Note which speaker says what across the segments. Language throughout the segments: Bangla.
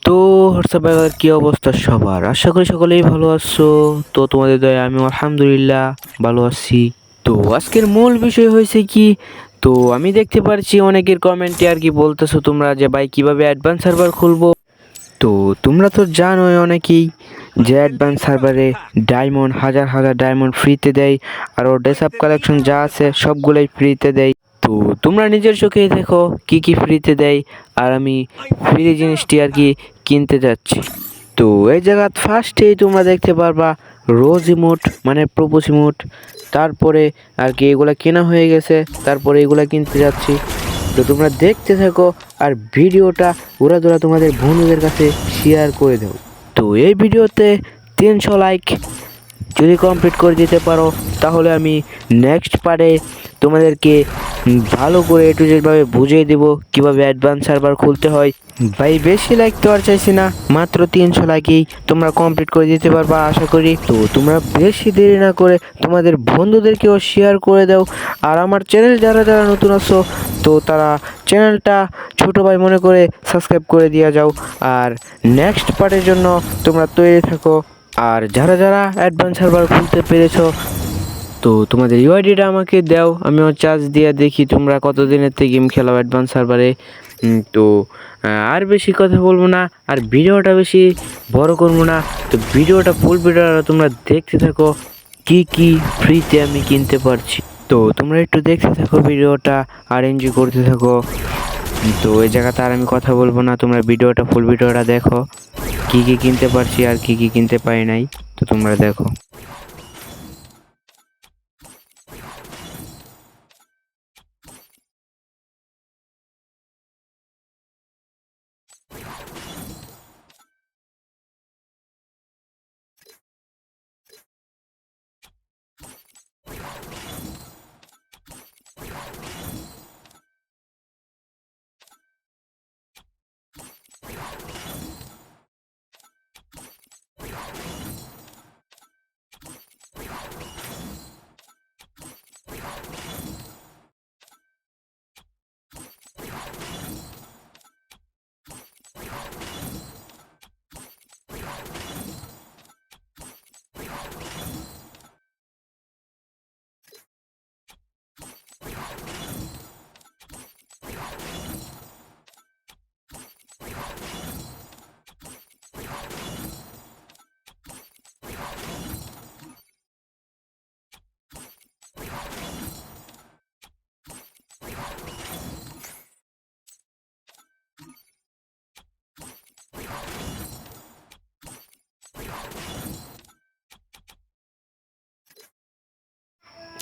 Speaker 1: তো হোয়াটসঅ্যাপ কি অবস্থা সবার? আশা করি সকলেই ভালো আছো। তো তোমাদের দয়া আমি আলহামদুলিল্লাহ ভালো আছি। তো আজকের মূল বিষয় হয়েছে কি, তো আমি দেখতে পারছি অনেকের কমেন্টে আর কি বলতেছো তোমরা যে ভাই কিভাবে অ্যাডভান্স সার্ভার খুলবো। তো তোমরা তো জানোই অনেকেই যে অ্যাডভান্স সার্ভারে ডায়মন্ড হাজার হাজার ডায়মন্ড ফ্রিতে দেয়, আর ওর ড্রেস আপ কালেকশন যা আছে সবগুলোই ফ্রিতে দেয়। তো তোমরা নিজের চোখেই দেখো কি কি ফ্রিতে দেয়, আর আমি ফ্রি জিনিসটি আর কি কিনতে যাচ্ছি। তো এই জায়গা ফার্স্টেই তোমরা দেখতে পারবা রোজ ইমোট মানে প্রপোজ ইমোট, তারপরে আর কি এগুলা কেনা হয়ে গেছে, তারপরে এগুলা কিনতে যাচ্ছি। তো তোমরা দেখতে থাকো আর ভিডিওটা উড়াধুরা তোমাদের বন্ধুদের কাছে শেয়ার করে দাও। তো এই ভিডিওতে 300 লাইক যদি কমপ্লিট করে দিতে পারো তাহলে আমি নেক্সট পার্টে তোমাদেরকে ভালো করে এ টু জেড ভাবে বুঝিয়ে দেবো কিভাবে অ্যাডভান্স সার্ভার খুলতে হয়। ভাই বেশি লাইক তো আর চাইছি না, মাত্র 300 লাইকেই তোমরা কমপ্লিট করে দিতে পারবা আশা করি। তো তোমরা বেশি দেরি না করে তোমাদের বন্ধুদেরকেও শেয়ার করে দাও। আর আমার চ্যানেল যারা যারা নতুন আছো তো তারা চ্যানেলটা ছোট ভাই মনে করে সাবস্ক্রাইব করে দিয়ে যাও। আর নেক্সট পার্টের জন্য তোমরা তৈরি থাকো। আর যারা যারা অ্যাডভান্স সার্ভার খুলতে পেরেছো তো তোমাদের ইউআইডিটা আমাকে দাও, আমিও চার্জ দিয়ে দেখি তোমরা কতদিনের থেকে গেম খেলাও অ্যাডভান্স সার্ভারে। তো আর বেশি কথা বলবো না, আর ভিডিওটা বেশি বড় করবো না। তো ভিডিওটা ফুল ভিডিওটা তোমরা দেখতে থাকো কি কি ফ্রিতে আমি কিনতে পারছি। তো তোমরা একটু দেখতে থাকো ভিডিওটা আর এনজয় করতে থাকো। তো এই জায়গাতে আর আমি কথা বলবো না, তোমরা ভিডিওটা ফুল ভিডিওটা দেখো কি কি কিনতে পারছি আর কি কি কিনতে পারি নাই। তো তোমরা দেখো।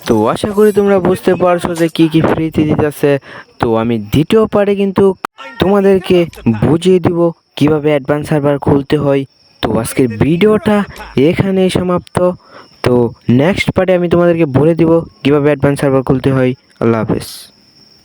Speaker 1: তো আশা করি তোমরা বুঝতে পারছো যে কি কি ফ্রিতে দিতেছে। তো আমি দ্বিতীয় পার্টে কিন্তু তোমাদেরকে বুঝিয়ে দিব কিভাবে অ্যাডভান্স সার্ভার খুলতে হয়। তো আজকের ভিডিওটা এখানেই সমাপ্ত। তো নেক্সট পার্টে আমি তোমাদেরকে বলে দিব কিভাবে অ্যাডভান্স সার্ভার খুলতে হয়। আল্লাহ হাফেজ।